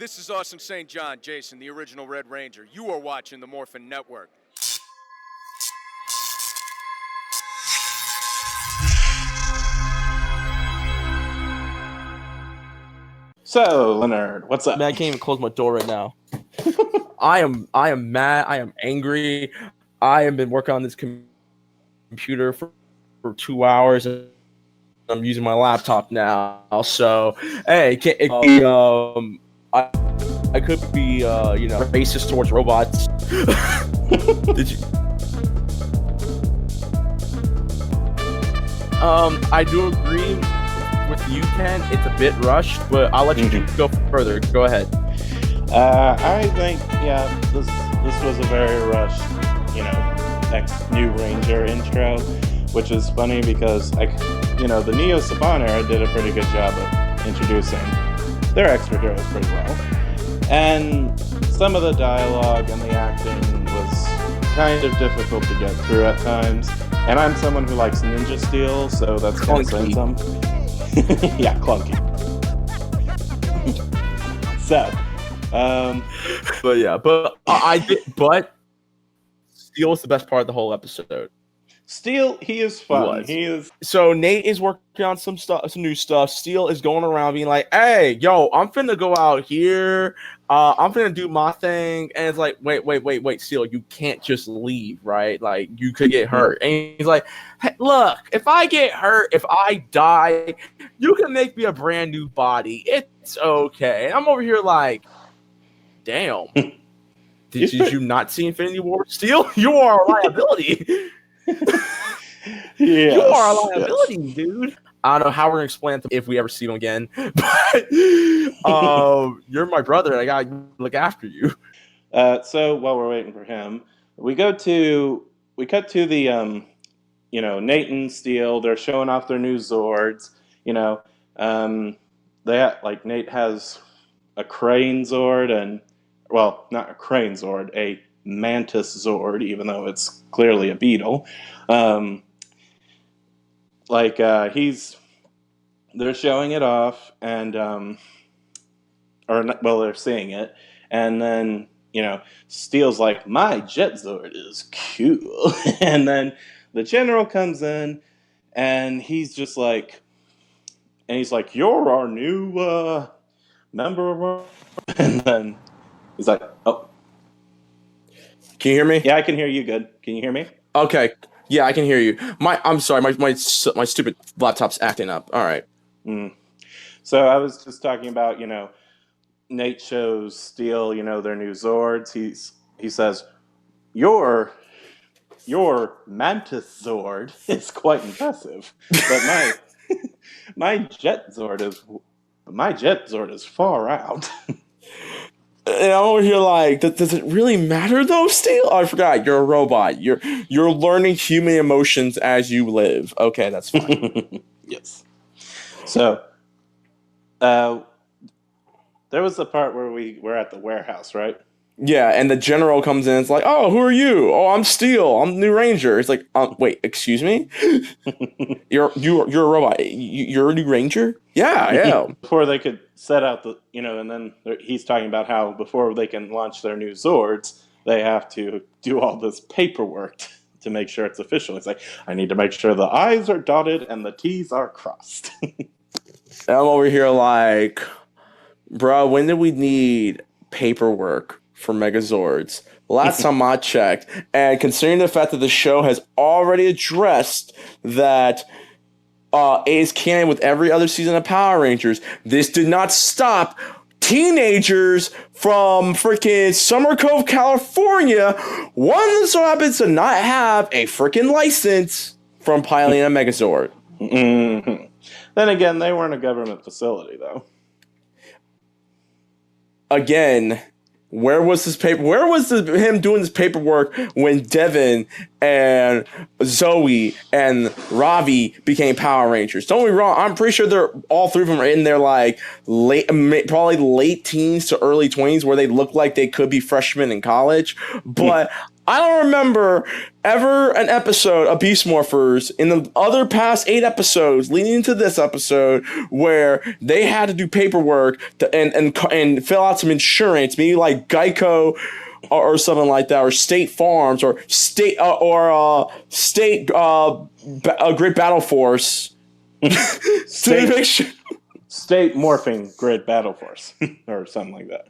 This is Austin St. John, Jason, the original Red Ranger. You are watching the Morphin Network. So, Leonard, what's up? Man, I can't even close my door right now. I am mad. I am angry. I have been working on this computer for 2 hours, and I'm using my laptop now. So, hey, I could be, racist towards robots. Did you? I do agree with you, Ken. It's a bit rushed, but I'll let you go further. Go ahead. I think, this was a very rushed, next new Ranger intro, which is funny because, the Neo Saban era did a pretty good job of introducing their extra heroes pretty well. And some of the dialogue and the acting was kind of difficult to get through at times. And I'm someone who likes Ninja Steel, so that's kind of saying something. Yeah, clunky. So, but Steel was the best part of the whole episode. Steel, he is fun. He is. So Nate is working on some new stuff. Steel is going around being like, "Hey, yo, I'm finna go out here. I'm finna do my thing." And it's like, wait, Steel, you can't just leave, right? Like, you could get hurt. And he's like, "Hey, look, if I get hurt, if I die, you can make me a brand new body. It's okay." And I'm over here like, damn. Did you not see Infinity War? Steel, you are a liability. You are a liability, dude. I don't know how we're gonna explain it if we ever see him again, but you're my brother, and I gotta look after you. So while we're waiting for him, we cut to the Nate and Steel. They're showing off their new Zords. Nate has a crane Zord, and not a crane Zord, a mantis Zord, even though it's clearly a beetle. They're showing it off, and they're seeing it, and then Steel's like, "My Jet Zord is cool," and then the general comes in, and he's like, "You're our new member of our," and then he's like, "Oh." Can you hear me? Yeah, I can hear you good. Can you hear me? Okay. Yeah, I can hear you. I'm sorry. My stupid laptop's acting up. All right. So I was just talking about, Nate shows Steel, their new Zords. He says, Your Mantis Zord is quite impressive, but my Jet Zord is far out." And I'm over here like, does it really matter though, Steel? Oh, I forgot, you're a robot. You're learning human emotions as you live. Okay, that's fine. Yes. So, there was the part where we were at the warehouse, right? Yeah, and the general comes in and it's like, "Oh, who are you? Oh, I'm Steel. I'm the new Ranger." It's like, wait, excuse me? You're a robot. You're a new Ranger? Yeah. Before they could set out and then he's talking about how before they can launch their new Zords, they have to do all this paperwork to make sure it's official. It's like, I need to make sure the I's are dotted and the T's are crossed. And I'm over here like, bro, when did we need paperwork for Megazords? Last time I checked, and considering the fact that the show has already addressed that it is canon with every other season of Power Rangers, this did not stop teenagers from freaking Summer Cove, California, one that so happens to not have a freaking license, from piloting a Megazord. Mm-hmm. Then again, they weren't a government facility, though. Again, where was him doing this paperwork when Devin and Zoe and Ravi became Power Rangers? Don't be wrong, I'm pretty sure all three of them are in their probably late teens to early 20s, where they look like they could be freshmen in college. But I don't remember ever an episode of Beast Morphers in the other past 8 episodes leading into this episode where they had to do paperwork and fill out some insurance, maybe like Geico or something like that, or State Farms or State Great Battle Force. State Morphing Grid Battle Force or something like that.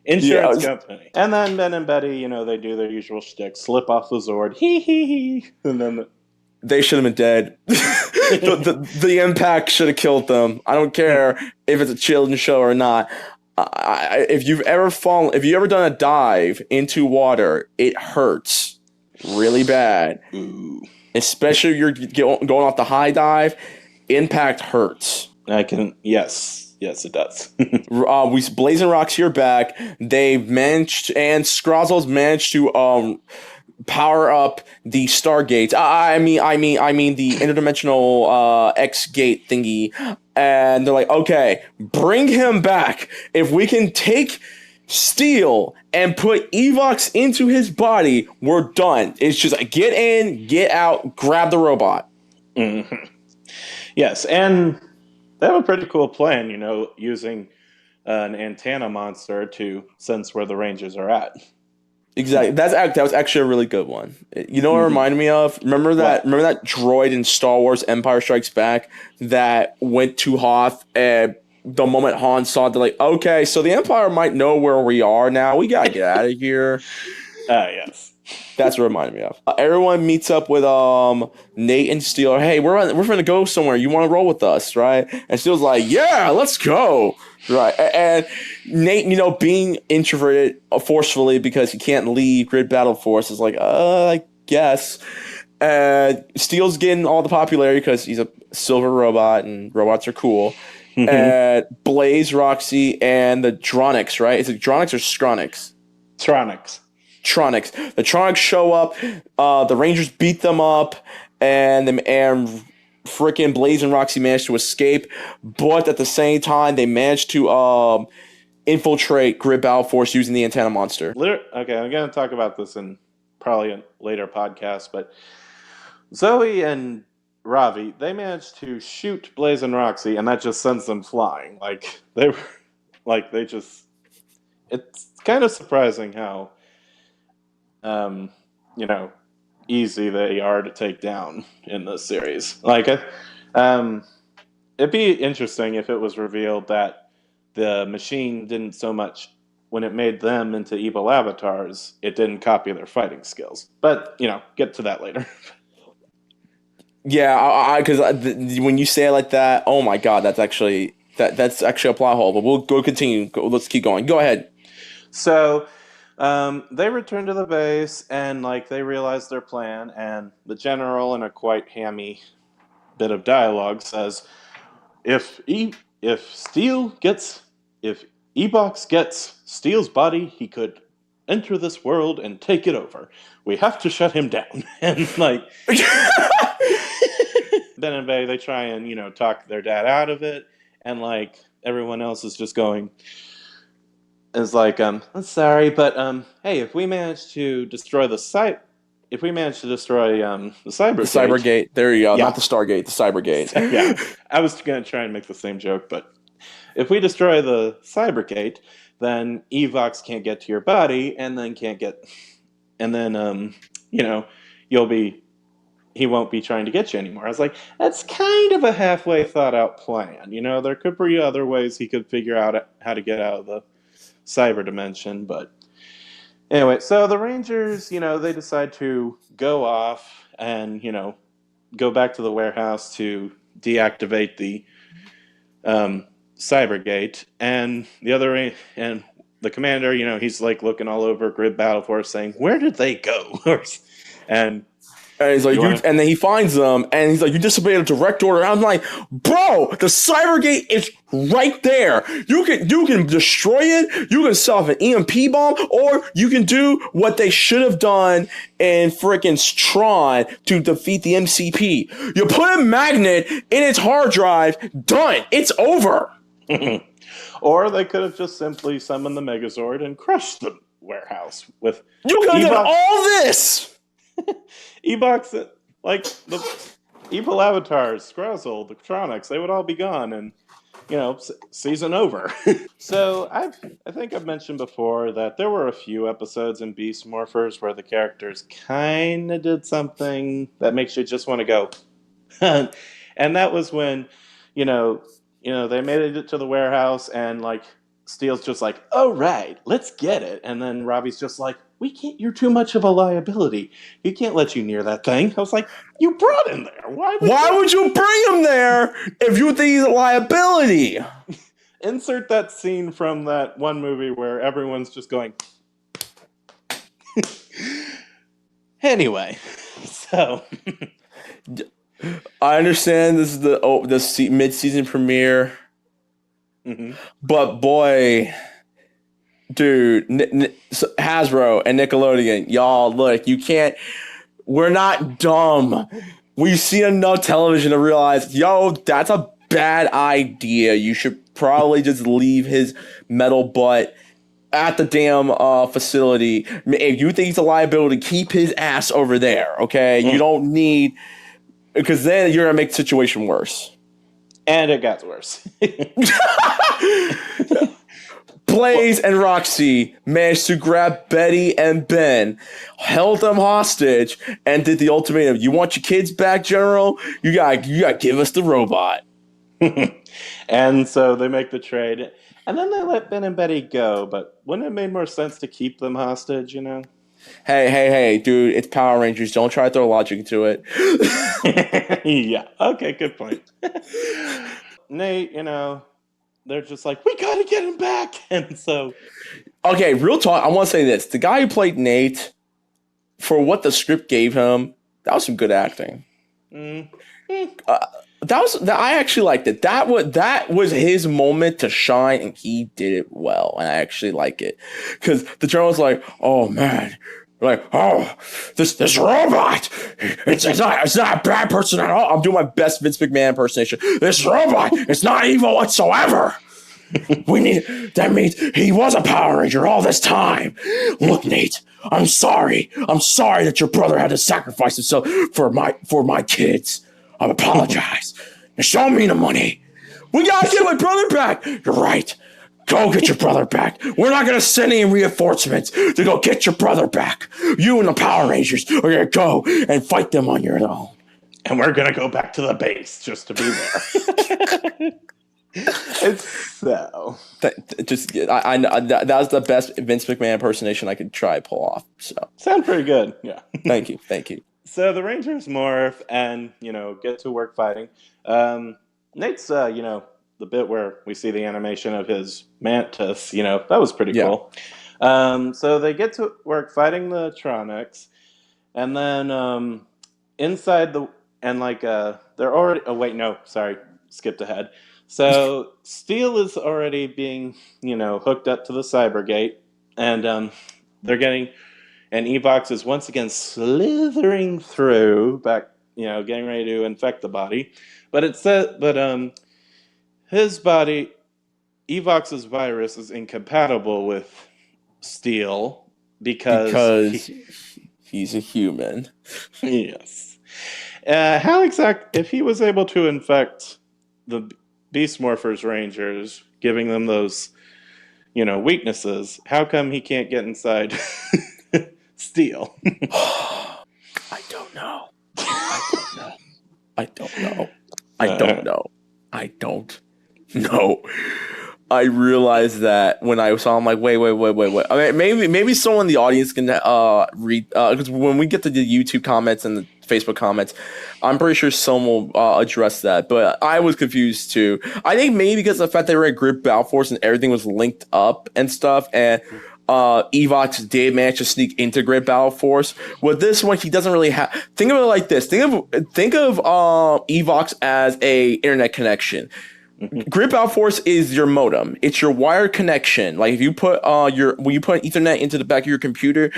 Insurance company. And then Ben and Betty, they do their usual shtick, slip off the Zord, hee, and then they should have been dead. the impact should have killed them. I don't care if it's a children's show or not. If you've ever done a dive into water, it hurts really bad. Ooh. Especially if you're going off the high dive, impact hurts. Yes, it does. Blazing Rocks here back. They've managed, and Scrozzle's managed to power up the Stargate. I mean the interdimensional X gate thingy. And they're like, okay, bring him back. If we can take Steel and put Evox into his body, we're done. It's just like, get in, get out, grab the robot. Mm-hmm. Yes, and they have a pretty cool plan, using an antenna monster to sense where the Rangers are at. Exactly. That was actually a really good one. You know what it reminded me of? Remember that droid in Star Wars Empire Strikes Back that went to Hoth, and the moment Han saw it, they're like, okay, so the Empire might know where we are now. We gotta get out of here. Yes. That's what it reminded me of. Everyone meets up with Nate and Steel. Hey, we're gonna go somewhere. You want to roll with us, right? And Steel's like, yeah, let's go, right? And Nate, being introverted forcefully because he can't leave Grid Battle Force, is like, I guess. Steel's getting all the popularity because he's a silver robot, and robots are cool. And Blaze, Roxy, and the Dronics, right? Is it Dronics or Scronics? Tronics. The Tronics show up. The Rangers beat them up, and freaking Blaze and Roxy managed to escape. But at the same time, they managed to infiltrate Grid Battle Force using the antenna monster. Okay, I'm going to talk about this in probably a later podcast, but Zoe and Ravi, they managed to shoot Blaze and Roxy, and that just sends them flying. It's kind of surprising how easy they are to take down in this series. It'd be interesting if it was revealed that the machine didn't so much, when it made them into evil avatars, it didn't copy their fighting skills. But, get to that later. Yeah, because when you say it like that, oh my god, that's actually a plot hole. But we'll go continue. Let's keep going. Go ahead. So they return to the base, and they realize their plan, and the general, in a quite hammy bit of dialogue, says, if Ebox gets Steel's body, he could enter this world and take it over. We have to shut him down. And Ben and Bay, they try and talk their dad out of it, and everyone else is just going. Is I'm sorry, but hey, if we manage to destroy the Cybergate. The Cybergate. There you go. Yeah. Not the Stargate, the Cybergate. Yeah. I was gonna try and make the same joke, but if we destroy the Cybergate, then Evox can't get to your body, and then he won't be trying to get you anymore. I was like, that's kind of a halfway thought out plan. There could be other ways he could figure out how to get out of the cyber dimension, but anyway, so the Rangers, they decide to go off and, go back to the warehouse to deactivate the Cybergate, and the commander, he's looking all over Grid Battle Force saying, where did they go? And he's like, and then he finds them, and he's like, you disobeyed a direct order. And I'm like, bro, the Cybergate is right there. You can destroy it. You can set off an EMP bomb, or you can do what they should have done in frickin' Tron to defeat the MCP. You put a magnet in its hard drive. Done. It's over. Or they could have just simply summoned the Megazord and crushed the warehouse with You could have done Evox, all this. Evox, like the evil avatars, Scrozzle, the Tronics, they would all be gone, and season over. So I think I've mentioned before that there were a few episodes in Beast Morphers where the characters kind of did something that makes you just want to go. And that was when, they made it to the warehouse and like Steel's just like, "Oh right, let's get it." And then Robbie's just like, "We can't. You're too much of a liability. You can't let you near that thing." I was like, "You brought him there. Why would you bring him there if you think he's a liability?" Insert that scene from that one movie where everyone's just going. Anyway, so I understand this is the mid-season premiere, but boy, dude, Hasbro and Nickelodeon, y'all, look, you can't. We're not dumb. We've seen enough television to realize, that's a bad idea. You should probably just leave his metal butt at the damn facility. If you think he's a liability, keep his ass over there, okay? You don't need... Because then you're going to make the situation worse. And it got worse. Blaze and Roxy managed to grab Betty and Ben, held them hostage, and did the ultimatum. You want your kids back, General? You gotta give us the robot. And so they make the trade. And then they let Ben and Betty go. But wouldn't it have made more sense to keep them hostage, Hey, dude, it's Power Rangers. Don't try to throw logic into it. Yeah, okay, good point. Nate, they're just like, "We gotta get him back." And so... Okay, real talk, I want to say this. The guy who played Nate, for what the script gave him, that was some good acting. I actually liked it. That was his moment to shine, and he did it well. And I actually like it because the general's like, "Oh man, like, oh, this robot, it's not a bad person at all." I'm doing my best Vince McMahon impersonation. This robot, it's not evil whatsoever. That means he was a Power Ranger all this time. Look, Nate, I'm sorry that your brother had to sacrifice himself for my kids. I apologize. Now show me the money. We gotta get my brother back. You're right. Go get your brother back. We're not gonna send any reinforcements to go get your brother back. You and the Power Rangers are gonna go and fight them on your own. And we're gonna go back to the base just to be there. It's so. That was the best Vince McMahon impersonation I could try to pull off. So sound pretty good. Yeah. Thank you. So the Rangers morph and get to work fighting. Nate's the bit where we see the animation of his mantis. That was pretty cool. So they get to work fighting the Tronics, and then inside they're already. Oh wait, no, sorry, skipped ahead. So Steel is already being, hooked up to the Cybergate, and they're getting, and Evox is once again slithering through back, getting ready to infect the body, but his body, Evox's virus is incompatible with Steel because he's a human. Yes. If he was able to infect the Beast Morphers Rangers, giving them those, weaknesses, how come he can't get inside Steel? I don't know. I I realized that when I saw him, like, wait. I mean, maybe someone in the audience can read, because when we get to the YouTube comments and the Facebook comments, I'm pretty sure someone will address that. But I was confused too. I think maybe because of the fact they were at Grip Battle Force and everything was linked up and stuff, and Evox did manage to sneak into Great Battle Force. With this one, he doesn't really have. Think of it like this. Think of Evox as a internet connection. Great Battle Force is your modem. It's your wired connection. Like if you put when you put Ethernet into the back of your computer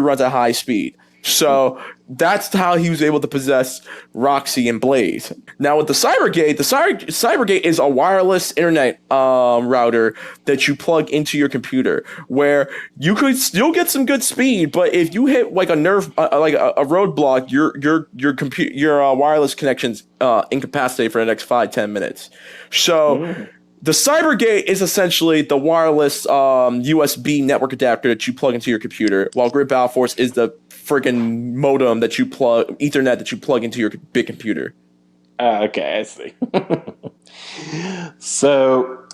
runs at high speed. So that's how he was able to possess Roxy and Blaze. Now with the Cybergate, Cybergate is a wireless internet router that you plug into your computer, where you could still get some good speed, but if you hit like a roadblock, your wireless connection's incapacitated for the next 5-10 minutes. So. The Cybergate is essentially the wireless USB network adapter that you plug into your computer, while Grid Battle Force is the freaking modem Ethernet that you plug into your big computer. Okay, I see. So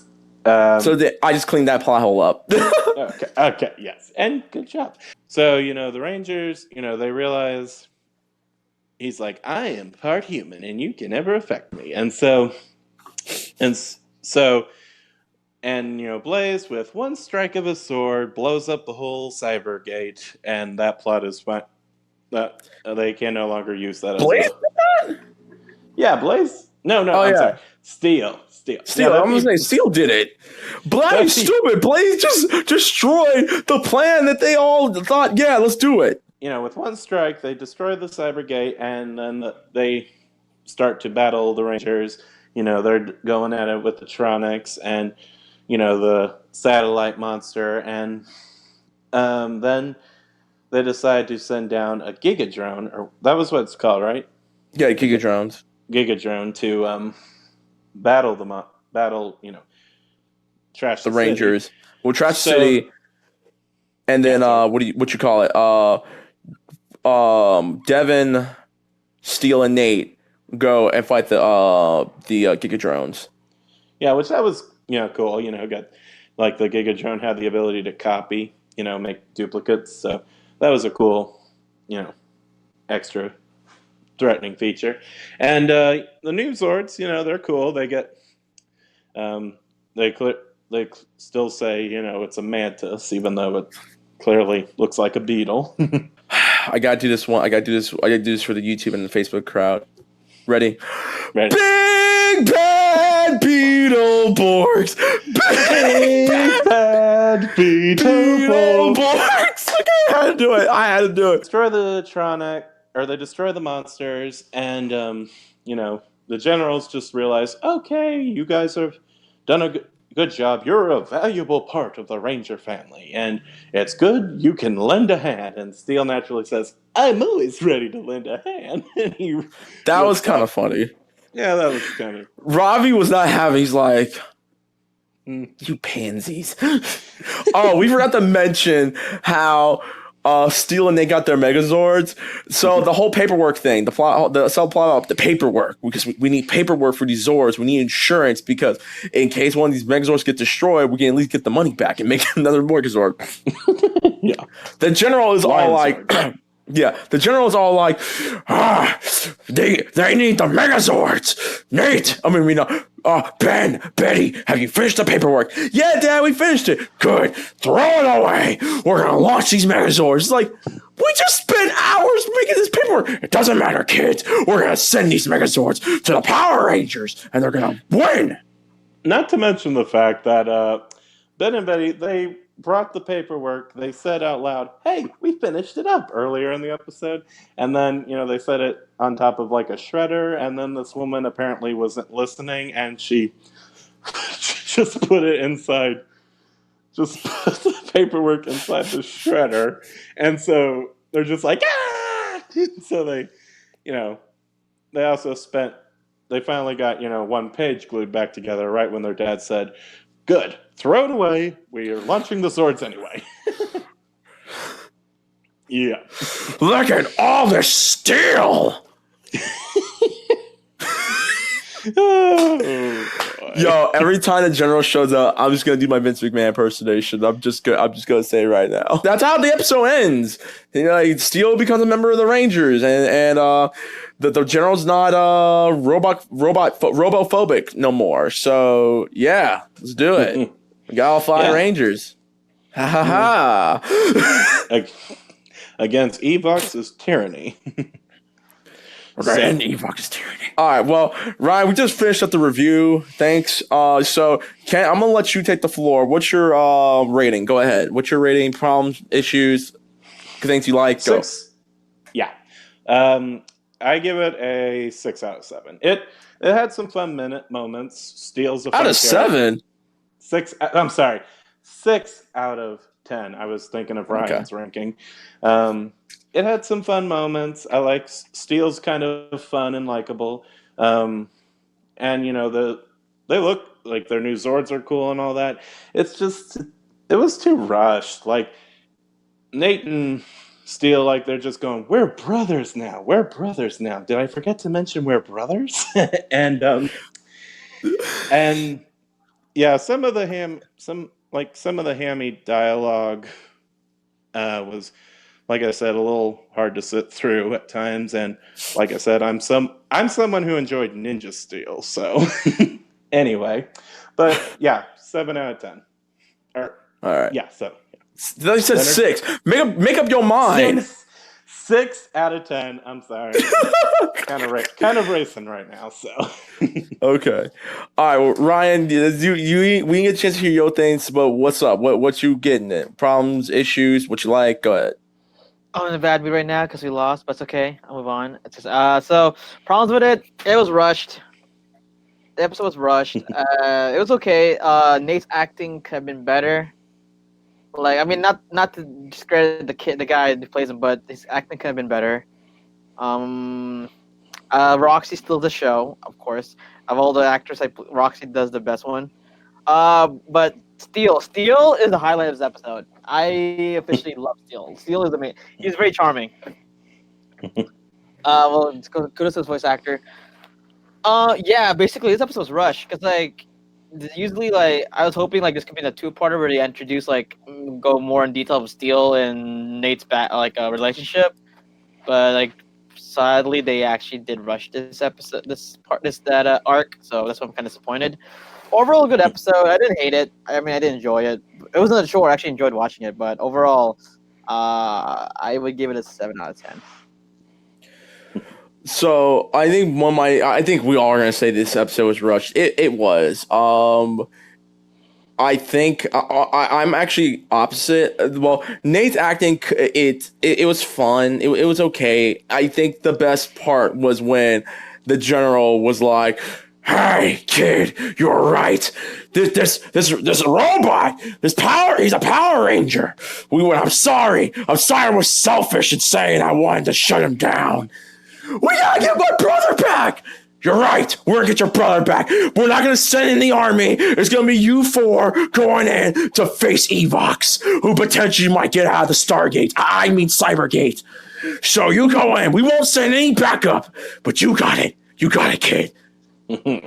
I just cleaned that plot hole up. okay, yes, and good job. So the Rangers, they realize he's like, I am part human, and you can never affect me, and Blaze, with one strike of his sword, blows up the whole Cybergate, and that plot is fine. That they can no longer use that. Blaze? Yeah, Blaze. No. Oh, I'm sorry. Steel. Yeah, I'm gonna say Steel did it. Blaze stupid. Blaze just destroyed the plan that they all thought. Yeah, let's do it. With one strike, they destroy the Cybergate, and then they start to battle the Rangers. They're going at it with the Tronics and, the satellite monster. And then they decide to send down a Gigadrone, or that was what it's called, right? Yeah, Gigadrones. Gigadrone to trash the Rangers. City. Well, trash City. And then, what you call it? Devin, Steel, and Nate go and fight the Gigadrones. Yeah, which that was cool. Got like the Gigadrone had the ability to copy, make duplicates. So that was a cool, extra threatening feature. And the new Zords, they're cool. They get they still say it's a mantis, even though it clearly looks like a beetle. I gotta do this one. I gotta do this for the YouTube and the Facebook crowd. Ready? Big bad Beetleborgs! Big bad Beetleborgs! I had to do it. Destroy the Tronic, or they destroy the monsters, and the generals just realize, okay, you guys have done a good job. You're a valuable part of the Ranger family, and it's good you can lend a hand. And Steel naturally says, I'm always ready to lend a hand. And that was kind of funny. Yeah, that was kind of... Ravi was not having, he's like, you pansies. Oh, we forgot to mention how Steel and they got their Megazords. So the whole paperwork thing, the subplot of the paperwork, because we need paperwork for these Zords. We need insurance because in case one of these Megazords get destroyed, we can at least get the money back and make another Megazord. Yeah. The general is all like... Yeah, the general is all like, they need the Megazords. Nate, Ben, Betty, have you finished the paperwork? Yeah, Dad, we finished it. Good, throw it away. We're gonna launch these Megazords. It's like, we just spent hours making this paperwork. It doesn't matter, kids. We're gonna send these Megazords to the Power Rangers, and they're gonna win. Not to mention the fact that Ben and Betty, they brought the paperwork. They said out loud, hey, we finished it up earlier in the episode. And then, they said it on top of like a shredder. And then this woman apparently wasn't listening. And she just put it inside, just put the paperwork inside the shredder. And so they're just like, ah! So they they finally got, one page glued back together right when their dad said, good. Throw it away. We are launching the Zords anyway. Yeah. Look at all this steel. Yo, every time the general shows up, I'm just gonna do my Vince McMahon impersonation. I'm just gonna say it right now. That's how the episode ends. Steel becomes a member of the Rangers, and the general's not robophobic no more. So yeah, let's do it. We got all 5 Rangers. Ha ha ha. Against Evox's tyranny. And Evox's tyranny. All right, well, Ryan, we just finished up the review. Thanks. So I'm gonna let you take the floor. What's your rating? Go ahead. What's your rating? Problems, issues, things you like? Go. I give it a 6 out of 7. It had some fun moments. Steel's a fun Out of character. 7. 6. I'm sorry, 6 out of 10. I was thinking of Ryan's ranking. It had some fun moments. I like Steel's kind of fun and likable, and they look like their new Zords are cool and all that. It's just it was too rushed. Like Nate and Steel, like they're just going, "We're brothers now. We're brothers now." Did I forget to mention we're brothers? and yeah, some of the hammy dialogue was, like I said, a little hard to sit through at times. And like I said, I'm someone who enjoyed Ninja Steel. So anyway, but yeah, 7 out of 10. All right. Yeah, 7. They said 6. Make up your mind. 6 out of 10. I'm sorry. kind of racing right now. So okay. All right. Well, Ryan, we didn't get a chance to hear your things, but what's up? What you getting at? Problems, issues? What you like? Go ahead. I'm in a bad mood right now because we lost, but it's okay. I'll move on. It's just, so problems with it. It was rushed. The episode was rushed. It was okay. Nate's acting could have been better. Like, I mean, not to discredit the guy who plays him, but his acting could have been better. Roxy steals the show, of course. Of all the actors, Roxy does the best one. But Steel is the highlight of this episode. I officially love Steel. Steel is amazing. He's very charming. Well, kudos to the voice actor. Yeah, basically this episode was rushed because usually I was hoping this could be the 2-parter where they introduce go more in detail of Steel and Nate's relationship, but sadly they actually did rush this episode, that arc, so that's why I'm kind of disappointed. Overall, good episode. I didn't hate it. I mean, I did enjoy it. It wasn't a show where I actually enjoyed watching it, but overall, I would give it a 7 out of 10. So I think we all are gonna say this episode was rushed. It was. I think I'm actually opposite. Well, Nate's acting, it was fun. It was okay. I think the best part was when the general was like, "Hey, kid, you're right. This robot, he's a Power Ranger. I'm sorry. I was selfish in saying I wanted to shut him down. We gotta get my brother back. You're right. We're gonna get your brother back. We're not gonna send in the army. It's gonna be you 4 going in to face Evox, who potentially might get out of the Stargate. I mean Cybergate. So you go in. We won't send any backup, but you got it. You got it, kid."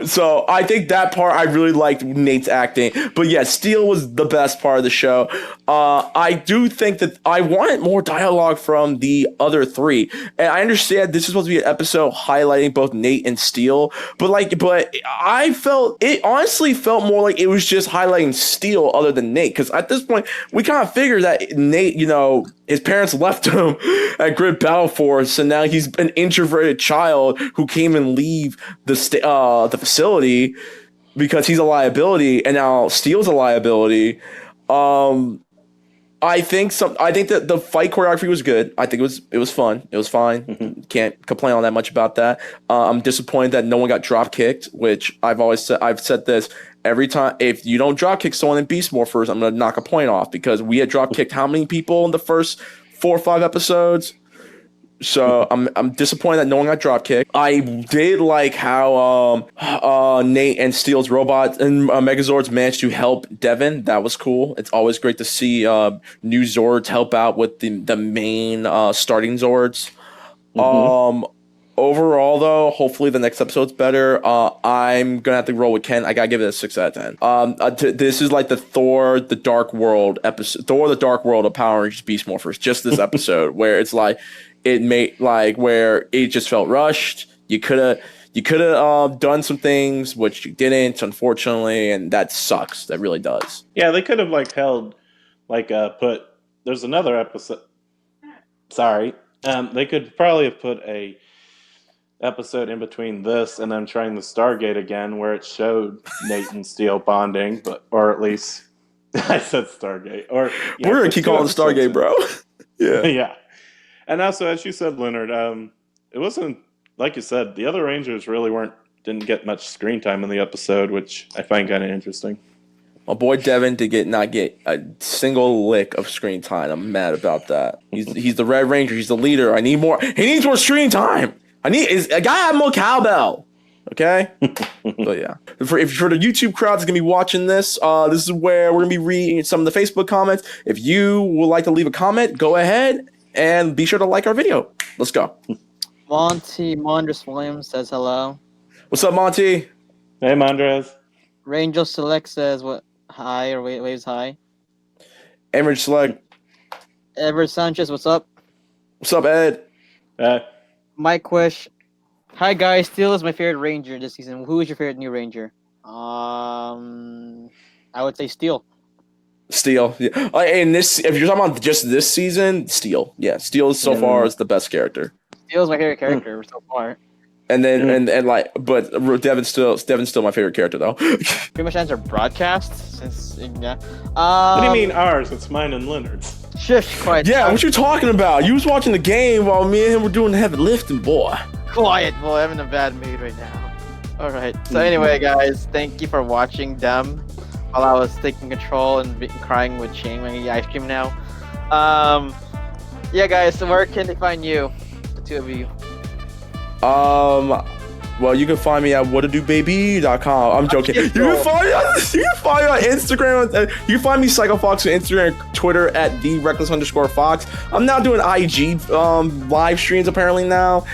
So I think that part I really liked Nate's acting, but yeah, Steel was the best part of the show. I do think that I wanted more dialogue from the other 3, and I understand this is supposed to be an episode highlighting both Nate and Steel, but I felt it honestly felt more like it was just highlighting Steel other than Nate, because at this point we kind of figured that Nate, his parents left him at Grid Battle Force, and now he's an introverted child who came and leave the facility because he's a liability, and now Steel's a liability. I think that the fight choreography was good. I think it was fun. It was fine. Mm-hmm. Can't complain all that much about that. I'm disappointed that no one got drop kicked, which I've said this every time. If you don't drop kick someone in Beast Morphers, I'm gonna knock a point off, because we had drop kicked how many people in the first 4 or 5 episodes? So I'm disappointed that no one got drop kicked. I did like how Nate and Steel's robots and Megazords managed to help Devin. That was cool. It's always great to see new Zords help out with the main starting Zords. Mm-hmm. Overall, though, hopefully the next episode's better. I'm gonna have to roll with Ken. I gotta give it a 6 out of 10. This is like the Thor: The Dark World episode. Thor: The Dark World of Power Rangers Beast Morphers. Just this episode where it's where it just felt rushed. You could have done some things which you didn't, unfortunately, and that sucks. That really does. Yeah, they could have there's another episode. Sorry. They could probably have put a episode in between this and them trying the Stargate again, where it showed Nate and Steel bonding, or at least I said Stargate. Or we're gonna keep calling it Stargate, bro. Yeah. Yeah. And also, as you said, Leonard, it wasn't like you said. The other Rangers really didn't get much screen time in the episode, which I find kind of interesting. My boy Devin did not get a single lick of screen time. I'm mad about that. He's the Red Ranger. He's the leader. I need more. He needs more screen time. A guy have more cowbell. Okay. But yeah, for the YouTube crowd that's gonna be watching this, this is where we're gonna be reading some of the Facebook comments. If you would like to leave a comment, go ahead and be sure to like our video. Let's go. Monty Mondres Williams says hello. What's up, Monty? Hey, Mondres. Rangel Select says what? Hi or waves hi. Average Slug. Everett Sanchez, what's up? What's up, Ed? Mike Wish. Hi guys, Steel is my favorite Ranger this season. Who is your favorite new Ranger? I would say Steel. Steel. Yeah. And this, if you're talking about just this season, Steel. Yeah, Steel is so far is the best character. Steel is my favorite character so far. And then but Devin's still my favorite character though. Pretty much ends our broadcast since yeah. What do you mean ours? It's mine and Leonard's. Shush, quiet. Yeah, what you talking about? You was watching the game while me and him were doing the heavy lifting, boy. Quiet, boy. I'm in a bad mood right now. All right. So anyway, guys, thank you for watching them while I was taking control and crying with Shane when I eat ice cream now. Yeah, guys. So where can they find you, the two of you? Well, you can find me at whatadobaby.com. I'm joking. You can find me on Instagram. You can find me Psycho Fox on Instagram and Twitter at @thereckless_fox. I'm now doing IG live streams apparently now.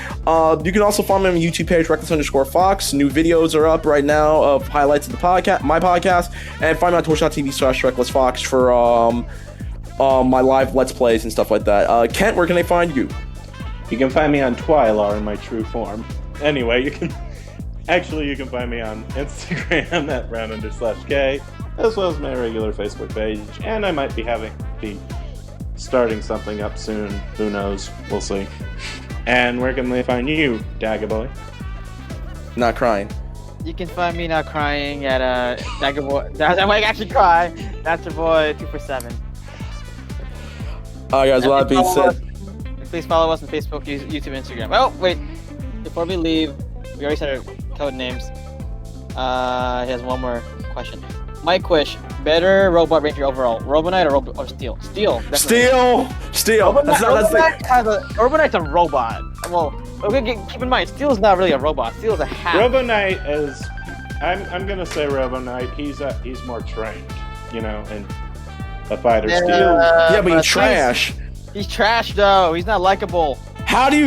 You can also find me on my YouTube page, reckless_fox. New videos are up right now of highlights of the podcast, my podcast, and find me on twitch.tv/recklessfox for my live Let's Plays and stuff like that. Kent, where can they find you? You can find me on Twylar in my true form. Anyway, you can find me on Instagram at @round_k, as well as my regular Facebook page, and I might be starting something up soon. Who knows? We'll see. And where can they find you, Dagger Boy? Not crying. You can find me not crying at Dagger Boy. I might actually cry. That's your boy 247. Alright, guys. Well, that being said. Please follow us on Facebook, YouTube, Instagram. Oh, wait. Before we leave, we already said our code names. He has one more question. Mike Wish, better Robot Ranger overall, Robonite or Steel? Steel. Definitely. Steel. Robonite's a robot. Well, keep in mind, Steel is not really a robot. Steel is a hack. Robonite is. I'm gonna say Robonite. He's more trained, and a fighter. Steel. Yeah, but he's trash. He's trash though. He's not likable. How do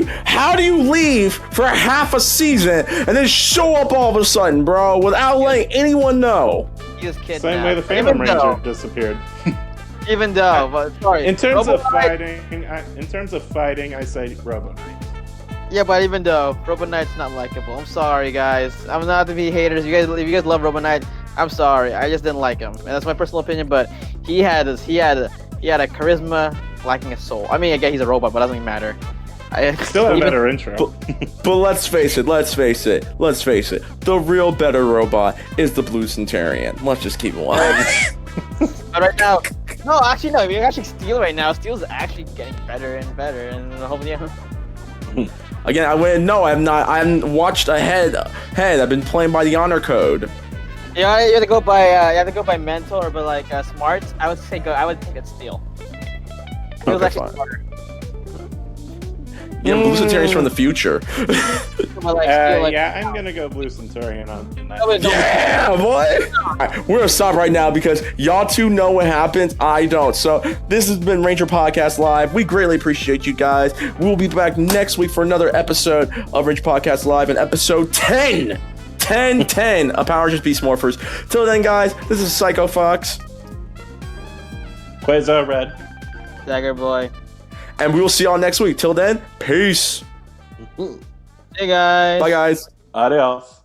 you leave for half a season and then show up all of a sudden, bro, without letting anyone know? He was kidnapped. Same way the Phantom Ranger disappeared. Even though, but sorry. In terms of fighting, I say Robonite. Yeah, but even though Robonite's not likable, I'm sorry, guys. I'm not to be haters. If you guys love Robonite, I'm sorry. I just didn't like him, and that's my personal opinion. But he had a charisma lacking a soul. I mean, I guess he's a robot, but it doesn't even matter. Still have a better intro. But let's face it. The real better robot is the Blue Centurion. Let's just keep it 100. But right now, no, actually no. We're actually Steel right now. Steel's actually getting better and better, and hopefully. Again, I haven't watched ahead. I've been playing by the honor code. Yeah, you have to go by mental or by smarts. I would think it's Steel. Steel's actually smarter. Yeah, Blue Centurion's from the future. I'm gonna go Blue Centurion on that. Yeah, boy! Right, we're gonna stop right now because y'all two know what happens. I don't. So this has been Ranger Podcast Live. We greatly appreciate you guys. We'll be back next week for another episode of Ranger Podcast Live, and episode 10 of Power Rangers Beast Morphers. Till then, guys, this is Psycho Fox, Quasar Red, Dagger Boy. And we will see y'all next week. Till then, peace. Hey guys. Bye guys. Adios.